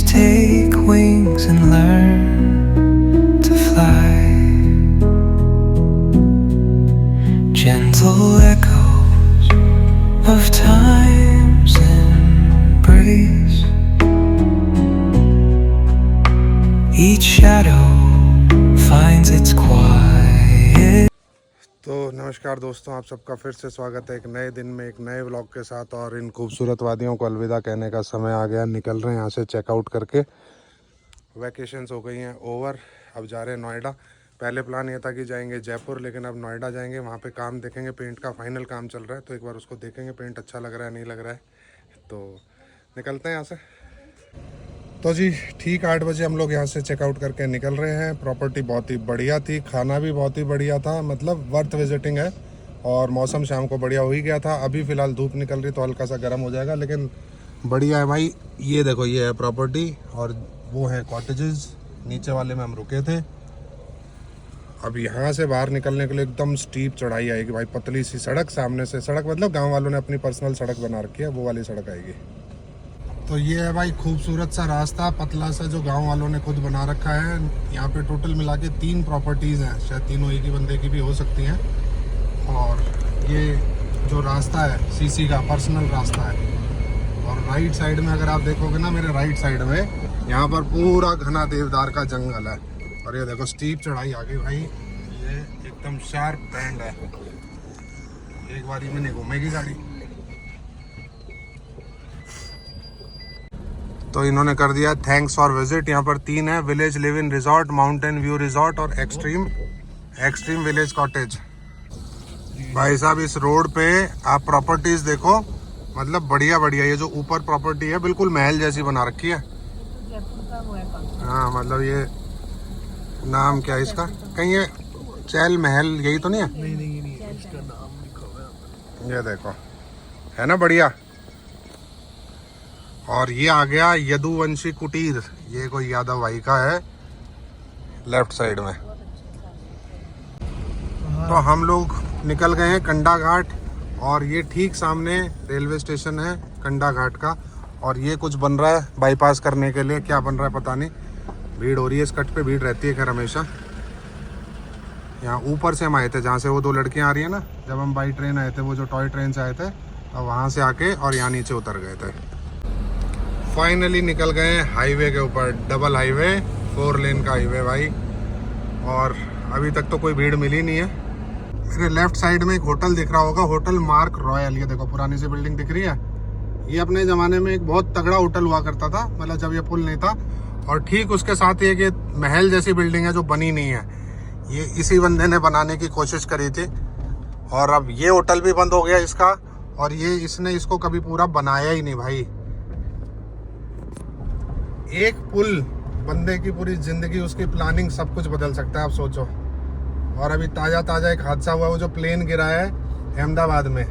Just take wings and learn to fly. Gentle echoes of time's embrace. Each shadow finds its quiet. तो नमस्कार दोस्तों, आप सबका फिर से स्वागत है एक नए दिन में एक नए व्लॉग के साथ। और इन खूबसूरत वादियों को अलविदा कहने का समय आ गया। निकल रहे हैं यहाँ से चेकआउट करके। वैकेशंस हो गई हैं ओवर, अब जा रहे हैं नोएडा। पहले प्लान ये था कि जाएंगे जयपुर, लेकिन अब नोएडा जाएंगे, वहाँ पे काम देखेंगे। पेंट का फाइनल काम चल रहा है, तो एक बार उसको देखेंगे पेंट अच्छा लग रहा है नहीं लग रहा है। तो निकलते हैं यहाँ से। तो जी ठीक 8 बजे हम लोग यहाँ से चेकआउट करके निकल रहे हैं। प्रॉपर्टी बहुत ही बढ़िया थी, खाना भी बहुत ही बढ़िया था, मतलब वर्थ विजिटिंग है। और मौसम शाम को बढ़िया हो ही गया था। अभी फ़िलहाल धूप निकल रही तो हल्का सा गर्म हो जाएगा, लेकिन बढ़िया है भाई। ये देखो, ये है प्रॉपर्टी और वो है कॉटेजेस। नीचे वाले में हम रुके थे। अब यहाँ से बाहर निकलने के लिए एकदम स्टीप चढ़ाई आएगी भाई। पतली सी सड़क, सामने से सड़क, मतलब गाँव वालों ने अपनी पर्सनल सड़क बना रखी है, वो वाली सड़क आएगी। तो ये है भाई खूबसूरत सा रास्ता, पतला सा, जो गांव वालों ने खुद बना रखा है। यहाँ पे टोटल मिला के 3 प्रॉपर्टीज़ हैं, शायद तीनों एक ही बंदे की भी हो सकती हैं। और ये जो रास्ता है सीसी का पर्सनल रास्ता है। और राइट साइड में अगर आप देखोगे ना, मेरे राइट साइड में यहाँ पर पूरा घना देवदार का जंगल है। और ये देखो स्टीप चढ़ाई आ गई भाई। ये एकदम शार्प बैंड है, एक बारी में नहीं घूमेगी गाड़ी। तो इन्होंने कर दिया थैंक्स फॉर विजिट। यहाँ पर 3 है, village live in resort, mountain view resort और एक्सट्रीम विलेज कॉटेज। भाई साहब इस रोड पे आप प्रॉपर्टीज देखो, मतलब बढ़िया बढ़िया। ये जो ऊपर प्रॉपर्टी है बिल्कुल महल जैसी बना रखी है। हाँ मतलब ये नाम क्या है इसका, कहीं ये चैल महल यही तो नहीं है? नहीं है, इसका नाम लिखा हुआ है। ये देखो, है ना बढ़िया। और ये आ गया यदुवंशी कुटीर, ये कोई यादव भाई का है लेफ्ट साइड में। तो हम लोग निकल गए हैं कंडा घाट, और ये ठीक सामने रेलवे स्टेशन है कंडा घाट का। और ये कुछ बन रहा है बाईपास करने के लिए, क्या बन रहा है पता नहीं। भीड़ हो रही है, इस कट पे भीड़ रहती है खैर हमेशा। यहाँ ऊपर से हम आए थे, जहाँ से वो 2 लड़कियाँ आ रही है ना, जब हम बाई ट्रेन आए थे, वो जो टॉय ट्रेन से आए थे, और वहाँ से आके और यहाँ नीचे उतर गए थे। फाइनली निकल गए हाईवे के ऊपर, डबल हाईवे, 4 लेन का हाईवे भाई। और अभी तक तो कोई भीड़ मिली नहीं है। मेरे लेफ्ट साइड में एक होटल दिख रहा होगा, होटल मार्क रॉयल। ये देखो पुरानी सी बिल्डिंग दिख रही है। ये अपने ज़माने में एक बहुत तगड़ा होटल हुआ करता था, मतलब जब ये पुल नहीं था। और ठीक उसके साथ एक ये महल जैसी बिल्डिंग है जो बनी नहीं है, ये इसी बंदे ने बनाने की कोशिश करी थी। और अब ये होटल भी बंद हो गया इसका, और ये इसने इसको कभी पूरा बनाया ही नहीं भाई। एक पुल बंदे की पूरी जिंदगी, उसकी प्लानिंग सब कुछ बदल सकता है, आप सोचो। और अभी ताज़ा एक हादसा हुआ, वो जो प्लेन गिरा है अहमदाबाद में।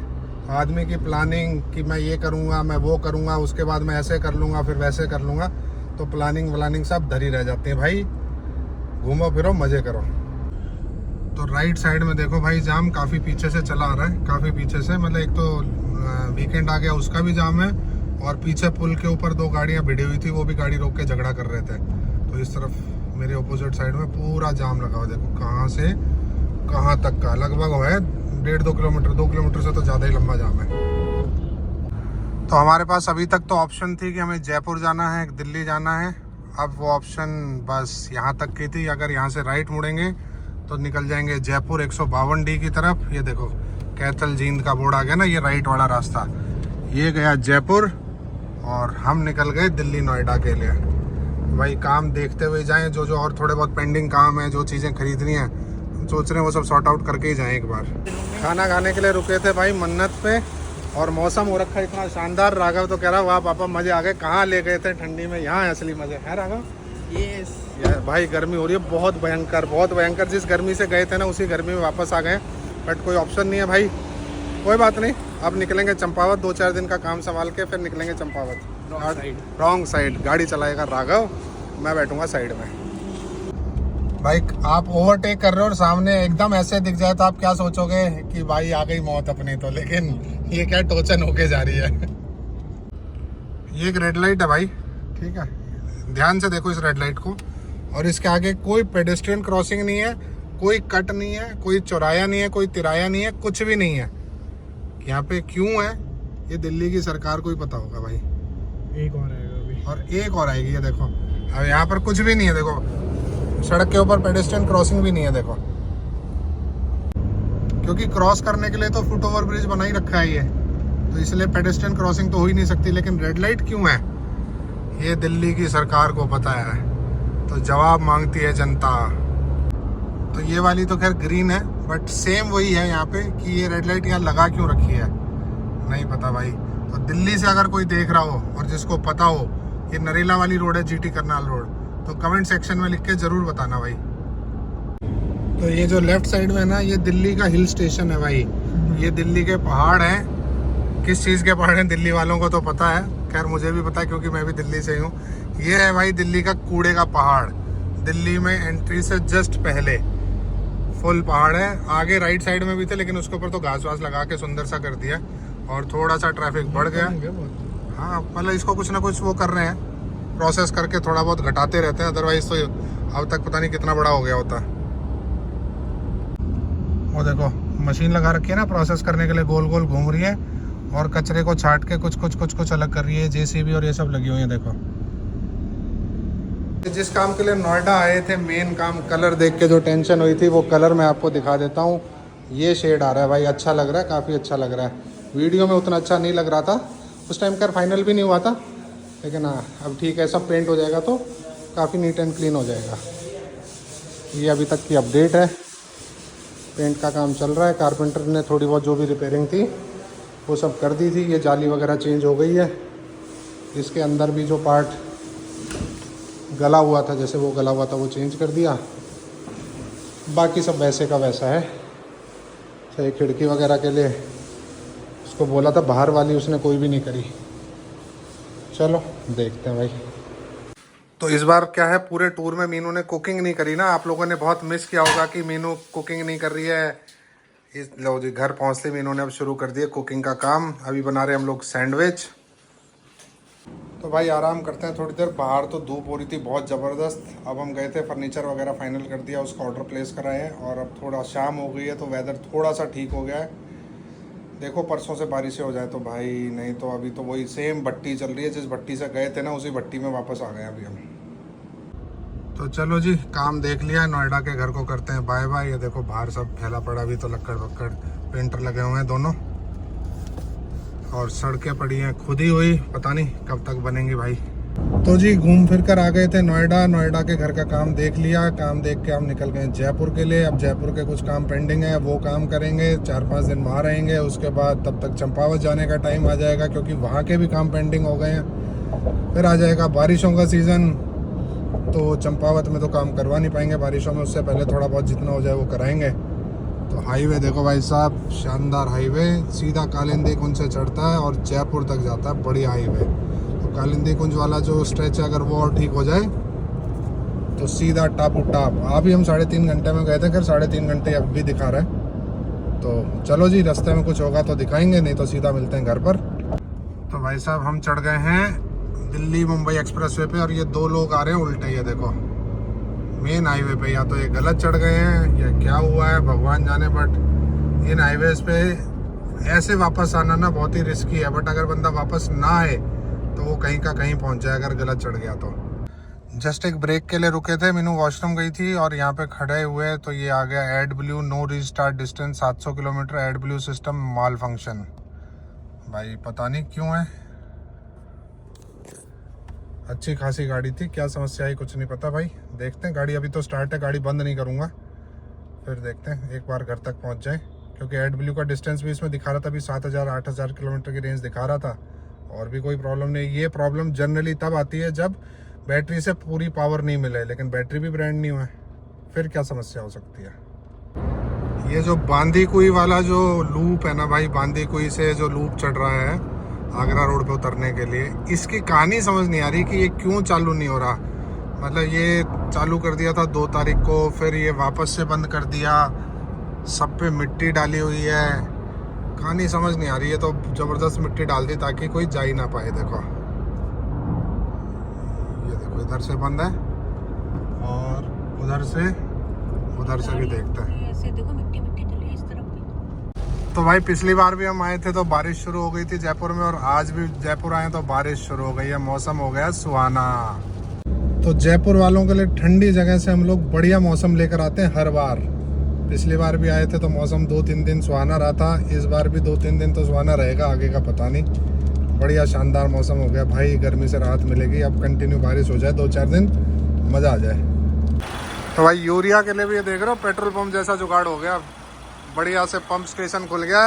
आदमी की प्लानिंग कि मैं ये करूँगा, मैं वो करूँगा, उसके बाद मैं ऐसे कर लूँगा, फिर वैसे कर लूँगा, तो प्लानिंग सब धरी रह जाती है भाई। घूमो फिरो मज़े करो। तो राइट साइड में देखो भाई, जाम काफ़ी पीछे से चला आ रहा है, काफ़ी पीछे से, मतलब एक तो वीकेंड आ गया उसका भी जाम है। और पीछे पुल के ऊपर 2 गाड़ियां भिड़ी हुई थी, वो भी गाड़ी रोक के झगड़ा कर रहे थे। तो इस तरफ मेरे ऑपोजिट साइड में पूरा जाम लगा हुआ, देखो कहाँ से कहाँ तक का लगभग है 1.5-2 किलोमीटर, 2 किलोमीटर से तो ज़्यादा ही लंबा जाम है। तो हमारे पास अभी तक तो ऑप्शन थी कि हमें जयपुर जाना है, दिल्ली जाना है। अब वो ऑप्शन बस यहाँ तक की थी। अगर यहाँ से राइट मुड़ेंगे तो निकल जाएंगे जयपुर 152D की तरफ। ये देखो कैथल जींद का बोर्ड आ गया ना, ये राइट वाला रास्ता, ये गया जयपुर। और हम निकल गए दिल्ली नोएडा के लिए। भाई काम देखते हुए जाएं, जो और थोड़े बहुत पेंडिंग काम है, जो चीज़ें खरीदनी है, सोच रहे हैं वो सब सॉर्ट आउट करके ही जाएं एक बार। खाना खाने के लिए रुके थे भाई मन्नत पे, और मौसम हो रखा है इतना शानदार। राघव तो कह रहा वाह पापा मज़े आ गए, कहाँ ले गए थे ठंडी में, यहाँ है असली मज़े है राघव। यस यार भाई, गर्मी हो रही है बहुत भयंकर, बहुत भयंकर। जिस गर्मी से गए थे ना, उसी गर्मी में वापस आ गए। बट कोई ऑप्शन नहीं है भाई, कोई बात नहीं। अब निकलेंगे चंपावत, 2-4 दिन का काम संभाल के फिर निकलेंगे चंपावत। रॉन्ग साइड गाड़ी चलाएगा राघव, मैं बैठूंगा साइड में। भाई आप ओवरटेक कर रहे हो और सामने एकदम ऐसे दिख जाए तो आप क्या सोचोगे कि भाई आ गई मौत अपनी तो, लेकिन ये क्या टोचन होके जा रही है। ये एक रेड लाइट है भाई, ठीक है, ध्यान से देखो इस रेड लाइट को। और इसके आगे कोई पेडेस्ट्रियन क्रॉसिंग नहीं है, कोई कट नहीं है, कोई चौराया नहीं है, कोई तिराया नहीं है, कुछ भी नहीं है। यहाँ पे क्यों है ये दिल्ली की सरकार को ही पता होगा भाई। एक और आएगा अभी, और एक और आएगी, ये देखो। अब यहाँ पर कुछ भी नहीं है, देखो सड़क के ऊपर पेडेस्ट्रियन क्रॉसिंग भी नहीं है, देखो। क्योंकि क्रॉस करने के लिए तो फुट ओवर ब्रिज बना ही रखा है ये, तो इसलिए पेडेस्ट्रियन क्रॉसिंग तो हो ही नहीं सकती। लेकिन रेड लाइट क्यों है ये दिल्ली की सरकार को पता है, तो जवाब मांगती है जनता। तो ये वाली तो खैर ग्रीन है, बट सेम वही है यहाँ पे कि ये रेड लाइट यहाँ लगा क्यों रखी है नहीं पता भाई। तो दिल्ली से अगर कोई देख रहा हो और जिसको पता हो ये नरेला वाली रोड है, जीटी करनाल रोड, तो कमेंट सेक्शन में लिख के जरूर बताना भाई। तो ये जो लेफ्ट साइड में है ना, ये दिल्ली का हिल स्टेशन है भाई। ये दिल्ली के पहाड़ हैं। किस चीज़ के पहाड़ हैं दिल्ली वालों को तो पता है, खैर मुझे भी पता है क्योंकि मैं भी दिल्ली से ही हूँ। ये है भाई दिल्ली का कूड़े का पहाड़। दिल्ली में एंट्री से जस्ट पहले फुल पहाड़ है। आगे राइट साइड में भी थे, लेकिन उसके ऊपर तो घास वास लगा के सुंदर सा कर दिया और थोड़ा सा ट्रैफिक बढ़ गया। हाँ, मतलब इसको कुछ ना कुछ वो कर रहे हैं, प्रोसेस करके थोड़ा बहुत घटाते रहते हैं, अदरवाइज तो अब तक पता नहीं कितना बड़ा हो गया होता। वो देखो मशीन लगा रखी है ना प्रोसेस करने के लिए, गोल गोल घूम रही है और कचरे को छाट के कुछ अलग कर रही है। जेसीबी और ये सब लगी हुई है, देखो। जिस काम के लिए नोएडा आए थे, मेन काम, कलर देख के जो टेंशन हुई थी, वो कलर मैं आपको दिखा देता हूँ। ये शेड आ रहा है भाई, अच्छा लग रहा है, काफ़ी अच्छा लग रहा है। वीडियो में उतना अच्छा नहीं लग रहा था उस टाइम, खैर फाइनल भी नहीं हुआ था, लेकिन हाँ अब ठीक है, सब पेंट हो जाएगा तो काफ़ी नीट एंड क्लीन हो जाएगा। ये अभी तक की अपडेट है, पेंट का काम चल रहा है। कारपेंटर ने थोड़ी बहुत जो भी रिपेयरिंग थी वो सब कर दी थी। ये जाली वगैरह चेंज हो गई है। इसके अंदर भी जो पार्ट गला हुआ था, जैसे वो गला हुआ था, वो चेंज कर दिया। बाकी सब वैसे का वैसा है। सही खिड़की वगैरह के लिए उसको बोला था बाहर वाली, उसने कोई भी नहीं करी। चलो देखते हैं भाई। तो इस बार क्या है, पूरे टूर में मीनू ने कुकिंग नहीं करी ना। आप लोगों ने बहुत मिस किया होगा कि मीनू कुकिंग नहीं कर रही है। इस लो जी, घर पहुँचते मीनू ने अब शुरू कर दिया कुकिंग का काम। अभी बना रहे हम लोग सैंडविच। तो भाई आराम करते हैं थोड़ी देर। बाहर तो धूप हो रही थी बहुत ज़बरदस्त। अब हम गए थे, फर्नीचर वगैरह फाइनल कर दिया, उसका ऑर्डर प्लेस कराए हैं। और अब थोड़ा शाम हो गई है तो वेदर थोड़ा सा ठीक हो गया है। देखो परसों से बारिशें हो जाए तो भाई, नहीं तो अभी तो वही सेम भट्टी चल रही है। जिस भट्टी से गए थे ना, उसी भट्टी में वापस आ गए अभी हम। तो चलो जी, काम देख लिया। नोएडा के घर को करते हैं बाय बाय। ये देखो बाहर सब फैला पड़ा, अभी तो लक्कड़ वक्कड़ पेंटर लगे हुए हैं दोनों, और सड़कें पड़ी हैं खुद ही हुई, पता नहीं कब तक बनेंगी भाई। तो जी घूम फिर कर आ गए थे नोएडा। नोएडा के घर का काम देख लिया। काम देख के हम निकल गए जयपुर के लिए। अब जयपुर के कुछ काम पेंडिंग है, वो काम करेंगे। 4-5 दिन वहाँ रहेंगे। उसके बाद तब तक चंपावत जाने का टाइम आ जाएगा, क्योंकि वहाँ के भी काम पेंडिंग हो गए हैं। फिर आ जाएगा बारिशों का सीज़न, तो चंपावत में तो काम करवा नहीं पाएंगे बारिशों में। उससे पहले थोड़ा बहुत जितना हो जाए वो कराएंगे। तो हाईवे देखो भाई साहब, शानदार हाईवे, सीधा कालिंदी कुंज से चढ़ता है और जयपुर तक जाता है। बढ़िया हाईवे। तो कालिंदी कुंज वाला जो स्ट्रेच है, अगर वो और ठीक हो जाए तो सीधा टापू टाप। अभी हम 3.5 घंटे में गए थे, फिर 3.5 घंटे अब भी दिखा रहा है। तो चलो जी, रास्ते में कुछ होगा तो दिखाएंगे, नहीं तो सीधा मिलते हैं घर पर। तो भाई साहब हम चढ़ गए हैं दिल्ली मुंबई एक्सप्रेसवे पे, और ये 2 लोग आ रहे हैं उल्टे। ये देखो मेन हाईवे पे, या तो ये गलत चढ़ गए हैं या क्या हुआ है भगवान जाने। बट इन हाईवेज पे ऐसे वापस आना ना बहुत ही रिस्की है। बट अगर बंदा वापस ना आए तो वो कहीं का कहीं पहुंच जाए अगर गलत चढ़ गया तो। जस्ट एक ब्रेक के लिए रुके थे, मीनू वॉशरूम गई थी और यहाँ पे खड़े हुए तो ये आ गया AdBlue, no restart distance 700 kilometre, AdBlue system malfunction. भाई पता नहीं क्यों है। अच्छी खासी गाड़ी थी, क्या समस्या आई कुछ नहीं पता भाई। देखते हैं, गाड़ी अभी तो स्टार्ट है, गाड़ी बंद नहीं करूँगा। फिर देखते हैं, एक बार घर तक पहुँच जाए। क्योंकि एड ब्लू का डिस्टेंस भी इसमें दिखा रहा था, अभी 7,000-8,000 किलोमीटर की रेंज दिखा रहा था। और भी कोई प्रॉब्लम नहीं। ये प्रॉब्लम जनरली तब आती है जब बैटरी से पूरी पावर नहीं मिले, लेकिन बैटरी भी ब्रांड न्यू है, फिर क्या समस्या हो सकती है। ये जो बांदी कुई वाला जो लूप है ना भाई, बांदी कुई से जो लूप चढ़ रहा है आगरा रोड पे उतरने के लिए, इसकी कहानी समझ नहीं आ रही कि ये क्यों चालू नहीं हो रहा। मतलब ये चालू कर दिया था 2 तारीख को, फिर ये वापस से बंद कर दिया। सब पे मिट्टी डाली हुई है, कहानी समझ नहीं आ रही है। तो ज़बरदस्त मिट्टी डाल दी ताकि कोई जा ही ना पाए। देखो ये देखो, इधर से बंद है और उधर से भी देखते हैं। ऐसे देखो मिट्टी मिट्टी चली है इस तरफ भी। तो भाई पिछली बार भी हम आए थे तो बारिश शुरू हो गई थी जयपुर में, और आज भी जयपुर आए तो बारिश शुरू हो गई है। मौसम हो गया सुहाना। तो जयपुर वालों के लिए ठंडी जगह से हम लोग बढ़िया मौसम लेकर आते हैं हर बार। पिछली बार भी आए थे तो मौसम 2-3 दिन सुहाना रहा था, इस बार भी 2-3 दिन तो सुहाना रहेगा, आगे का पता नहीं। बढ़िया शानदार मौसम हो गया भाई, गर्मी से राहत मिलेगी। अब कंटिन्यू बारिश हो जाए 2-4 दिन, मज़ा आ जाए। तो भाई यूरिया के लिए भी ये देख रहे हो पेट्रोल पंप जैसा जुगाड़ हो गया। बढ़िया से पंप स्टेशन खुल गया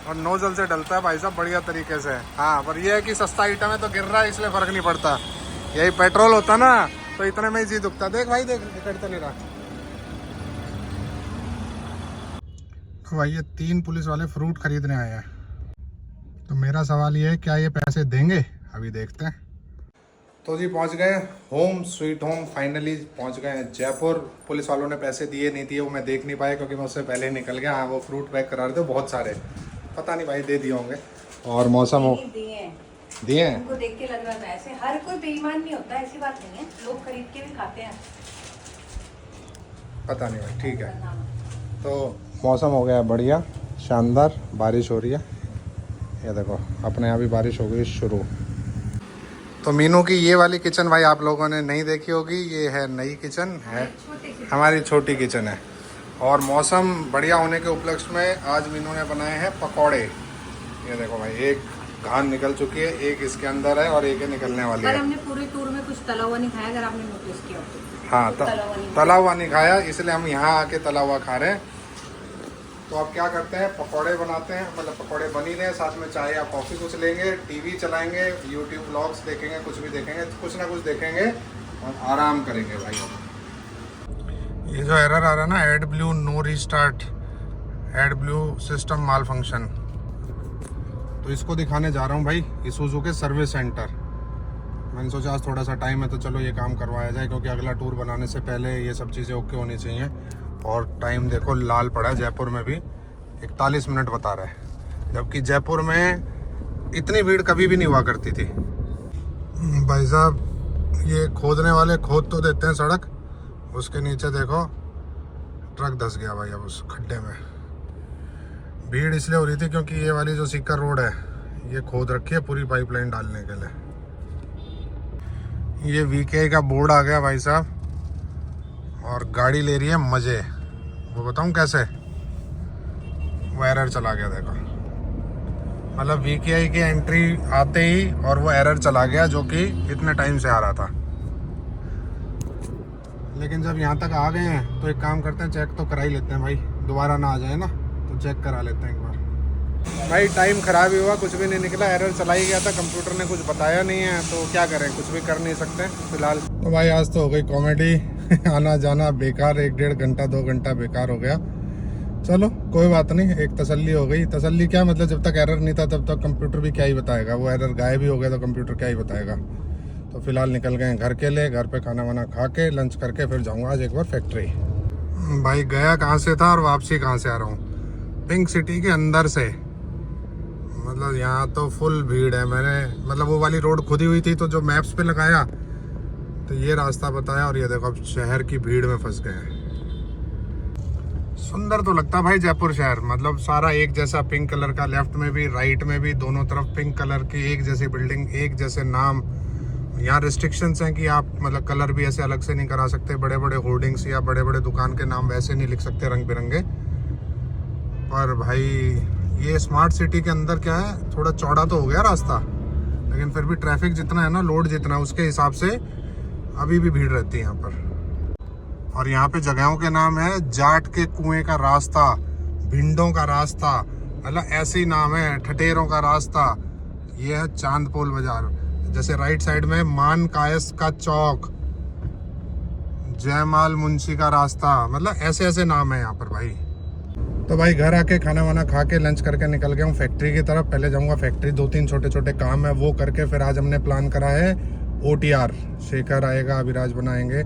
और नोजल से डलता है भाई साहब बढ़िया तरीके से। हाँ, पर यह है कि सस्ता आइटम है तो गिर रहा है, इसलिए फ़र्क नहीं पड़ता। यही पेट्रोल होता ना तो इतने में ही जी दुखता। देख भाई, देख करते नहीं रहा। भाई ये 3 पुलिस वाले फ्रूट खरीदने आए हैं, तो मेरा सवाल ये है क्या ये पैसे देंगे? अभी देखते हैं। तो जी पहुंच गए होम स्वीट होम, फाइनली पहुंच गए हैं जयपुर। पुलिस वालों ने पैसे दिए नहीं दिए वो मैं देख नहीं पाया क्योंकि मैं उससे पहले ही निकल गया। हाँ, वो फ्रूट पैक करा रहे थे बहुत सारे, पता नहीं भाई दे दिए होंगे। और मौसम हो दिए हैं, उनको देख के लग रहा था ऐसे। हर कोई बेईमान नहीं होता, ऐसी बात नहीं है, लोग खरीद के भी खाते हैं। पता नहीं भाई, ठीक है। तो मौसम हो गया बढ़िया शानदार, बारिश हो रही है। ये देखो अपने यहाँ भी बारिश हो गई शुरू। तो मीनू की ये वाली किचन भाई आप लोगों ने नहीं देखी होगी, ये है नई किचन है, हमारी छोटी किचन है। और मौसम बढ़िया होने के उपलक्ष्य में आज मीनू ने बनाए हैं पकौड़े। ये देखो भाई, एक घान निकल चुकी है, एक इसके अंदर है और एक निकलने वाली है। पर हमने पूरे टूर में कुछ तला हुआ नहीं खाया, अगर आपने नोटिस किया तो। हाँ, तला हुआ नहीं खाया, इसलिए हम यहाँ आके तला हुआ खा रहे हैं। तो अब क्या करते हैं, पकौड़े बनाते हैं। मतलब पकौड़े बनी रहे, साथ में चाय या कॉफ़ी कुछ लेंगे, टीवी चलाएंगे, यूट्यूब व्लॉग्स देखेंगे, कुछ भी देखेंगे, कुछ ना कुछ देखेंगे और आराम करेंगे भाई। ये जो एरर आ रहा है ना, AdBlue no restart, AdBlue system malfunction, तो इसको दिखाने जा रहा हूँ भाई इसुजू के सर्विस सेंटर। मैंने सोचा आज थोड़ा सा टाइम है तो चलो ये काम करवाया जाए, क्योंकि अगला टूर बनाने से पहले ये सब चीज़ें ओके होनी चाहिए। और टाइम देखो लाल पड़ा है, जयपुर में भी 41 मिनट बता रहा है, जबकि जयपुर में इतनी भीड़ कभी भी नहीं हुआ करती थी। भाई साहब ये खोदने वाले खोद तो देते हैं सड़क, उसके नीचे देखो ट्रक धंस गया भाई अब उस खड्डे में। भीड़ इसलिए हो रही थी क्योंकि ये वाली जो सीकर रोड है ये खोद रखी है पूरी पाइपलाइन डालने के लिए। ये VKI का बोर्ड आ गया भाई साहब और गाड़ी ले रही है मज़े। वो बताऊं कैसे, वो एरर चला गया देखो। मतलब VKI की एंट्री आते ही और वो एरर चला गया जो कि इतने टाइम से आ रहा था। लेकिन जब यहाँ तक आ गए हैं तो एक काम करते हैं, चेक तो करा ही लेते हैं भाई, दोबारा ना आ जाए ना, तो चेक करा लेते हैं एक बार। भाई टाइम ख़राब ही हुआ, कुछ भी नहीं निकला, एरर चला ही गया था, कंप्यूटर ने कुछ बताया नहीं है तो क्या करें, कुछ भी कर नहीं सकते फिलहाल। तो भाई आज तो हो गई कॉमेडी आना जाना बेकार, 1-1.5 घंटा 2 घंटा बेकार हो गया। चलो कोई बात नहीं, एक तसल्ली हो गई। तसल्ली क्या मतलब, जब तक एरर नहीं था तब तक कंप्यूटर भी क्या ही बताएगा, वो एरर गायब ही हो गया तो कंप्यूटर क्या ही बताएगा। तो फिलहाल निकल गए घर के लिए, घर पे खाना वाना खा के लंच करके फिर जाऊँगा आज एक बार फैक्ट्री। भाई गया कहाँ से था और वापसी कहाँ से आ रहा हूँ, पिंक सिटी के अंदर से। मतलब यहाँ तो फुल भीड़ है। मैंने मतलब वो वाली रोड खुदी हुई थी तो जो मैप्स पे लगाया तो ये रास्ता बताया और ये देखो अब शहर की भीड़ में फंस गए हैं। सुंदर तो लगता है भाई जयपुर शहर, मतलब सारा एक जैसा पिंक कलर का, लेफ्ट में भी राइट में भी दोनों तरफ पिंक कलर की एक जैसी बिल्डिंग, एक जैसे नाम। यहाँ रिस्ट्रिक्शंस हैं कि आप मतलब कलर भी ऐसे अलग से नहीं करा सकते, बड़े बड़े होर्डिंग्स या बड़े बड़े दुकान के नाम वैसे नहीं लिख सकते रंग बिरंगे। पर भाई ये स्मार्ट सिटी के अंदर क्या है, थोड़ा चौड़ा तो हो गया रास्ता, लेकिन फिर भी ट्रैफिक जितना है ना, लोड जितना है, उसके हिसाब से अभी भी भीड़ रहती है यहाँ पर। और यहाँ पे जगहों के नाम है जाट के कुएं का रास्ता, भिंडों का रास्ता, मतलब ऐसे ही नाम है, ठठेरों का रास्ता। ये है चांदपोल बाजार। जैसे राइट साइड में मान कायस का चौक, जयमाल मुंशी का रास्ता, मतलब ऐसे ऐसे नाम है यहाँ पर भाई। तो भाई घर आके खाना वाना खा के लंच करके निकल गया हूँ फैक्ट्री की तरफ। पहले जाऊँगा फैक्ट्री, 2-3 छोटे छोटे काम है वो करके फिर आज हमने प्लान करा है OTR। शेखर आएगा, अभिराज बनाएंगे,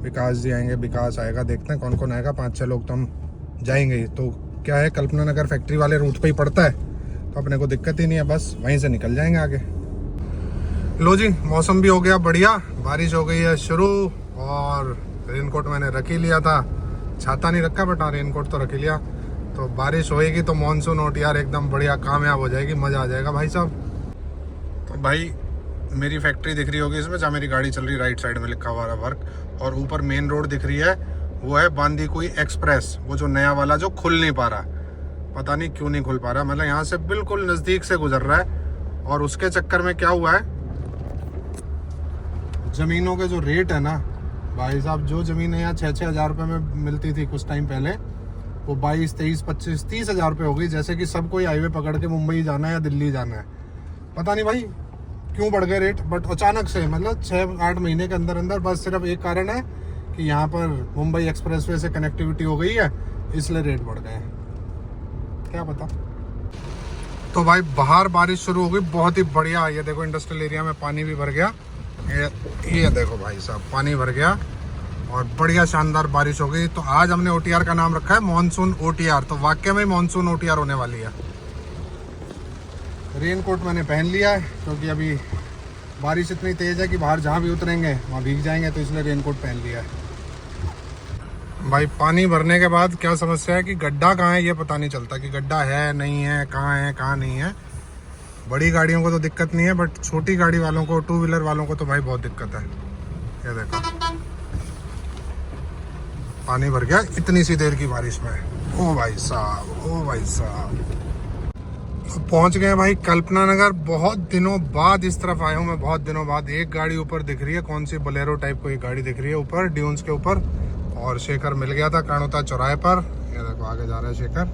विकास जी आएंगे, विकास आएगा, देखते हैं कौन कौन आएगा। 5-6 लोग तो हम जाएंगे। तो क्या है, कल्पना नगर फैक्ट्री वाले रूट पे ही पड़ता है तो अपने को दिक्कत ही नहीं है, बस वहीं से निकल जाएंगे आगे। लो जी, मौसम भी हो गया बढ़िया, बारिश हो गई है शुरू। और रेनकोट मैंने रख ही लिया था, छाता नहीं रखा बट हाँ रेनकोट तो रख ही लिया। तो बारिश होएगी तो मानसून OTR एकदम बढ़िया कामयाब हो जाएगी, मज़ा आ जाएगा भाई साहब। तो भाई मेरी फैक्ट्री दिख रही होगी इसमें, जहाँ मेरी गाड़ी चल रही है राइट साइड में लिखा हुआ है वर्क, और ऊपर मेन रोड दिख रही है, वो है बांदीकुई एक्सप्रेस, वो जो नया वाला जो खुल नहीं पा रहा, पता नहीं क्यों नहीं खुल पा रहा। मतलब यहाँ से बिल्कुल नज़दीक से गुजर रहा है। और उसके चक्कर में क्या हुआ है, ज़मीनों के जो रेट है ना भाई साहब, जो ज़मीनें यहाँ 6-6 हज़ार रुपये में मिलती थी कुछ टाइम पहले, वो 22, 23, 25, 30 हज़ार रुपये हो गई। जैसे कि सब कोई हाईवे पकड़ के मुंबई जाना है या दिल्ली जाना है, पता नहीं भाई क्यों बढ़ गए रेट। बट अचानक से, मतलब 6-8 महीने के अंदर अंदर, बस सिर्फ एक कारण है कि यहाँ पर मुंबई एक्सप्रेसवे से कनेक्टिविटी हो गई है, इसलिए रेट बढ़ गए हैं, क्या पता। तो भाई बाहर बारिश शुरू हो गई बहुत ही बढ़िया। ये देखो इंडस्ट्रियल एरिया में पानी भी भर गया, ये देखो भाई साहब पानी भर गया और बढ़िया शानदार बारिश हो गई। तो आज हमने OTR का नाम रखा है मानसून OTR। तो वाकई में मानसून OTR होने वाली है। रेनकोट मैंने पहन लिया है क्योंकि अभी बारिश इतनी तेज़ है कि बाहर जहाँ भी उतरेंगे वहाँ भीग जाएंगे, तो इसलिए रेनकोट पहन लिया है। भाई पानी भरने के बाद क्या समस्या है कि गड्ढा कहाँ है ये पता नहीं चलता, कि गड्ढा है नहीं है, कहाँ नहीं है। बड़ी गाड़ियों को तो दिक्कत नहीं है, बट छोटी गाड़ी वालों को, 2 व्हीलर वालों को तो भाई बहुत दिक्कत है। ये देखो पानी भर गया इतनी सी देर की बारिश में। ओ भाई साहब, ओ भाई साहब, पहुंच गए भाई कल्पना नगर। बहुत दिनों बाद इस तरफ आया हूँ मैं, बहुत दिनों बाद। एक गाड़ी ऊपर दिख रही है, कौन सी बोलेरो टाइप को एक गाड़ी दिख रही है ऊपर ड्यून्स के ऊपर, और शेखर मिल गया था कानोता चौराहे पर। ये देखो आगे जा रहा है शेखर,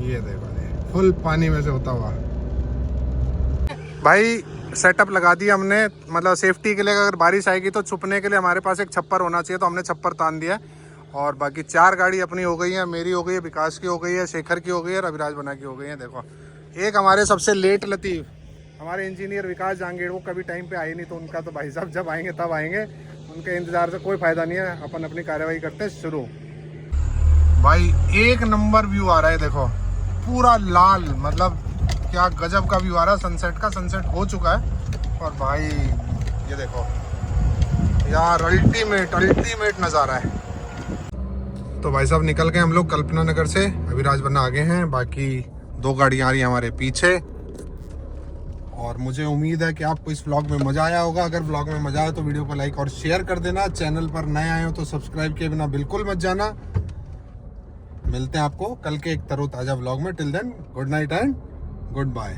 ये देखो फुल पानी में से होता हुआ। भाई सेटअप लगा दिया हमने, मतलब सेफ्टी के लिए, अगर बारिश आएगी तो छुपने के लिए हमारे पास एक छप्पर होना चाहिए, तो हमने छप्पर तान दिया। और बाकी 4 गाड़ी अपनी हो गई है, मेरी हो गई है, विकास की हो गई है, शेखर की हो गई है, रविराज बना की हो गई है। देखो एक हमारे सबसे लेट लतीफ़, हमारे इंजीनियर विकास जहांगीर, वो कभी टाइम पे आए नहीं, तो उनका तो भाई साहब जब आएंगे तब आएंगे, उनके इंतज़ार से कोई फ़ायदा नहीं है। अपन अपनी कार्रवाई करते हैं शुरू। भाई एक नंबर व्यू आ रहा है, देखो पूरा लाल, मतलब क्या गजब का व्यू आ रहा है सनसेट का। सनसेट हो चुका है और भाई ये देखो यार अल्टीमेट नज़ारा है। तो भाई साहब निकल गए हम लोग कल्पना नगर से, अभी राजबन्ना आगे हैं, बाकी 2 गाड़ियाँ आ रही हैं हमारे पीछे। और मुझे उम्मीद है कि आपको इस व्लॉग में मज़ा आया होगा। अगर व्लॉग में मज़ा आया तो वीडियो को लाइक और शेयर कर देना। चैनल पर नए आए हो तो सब्सक्राइब किए बिना बिल्कुल मत जाना। मिलते हैं आपको कल के एक तरोताज़ा व्लॉग में। Till then good night and good bye.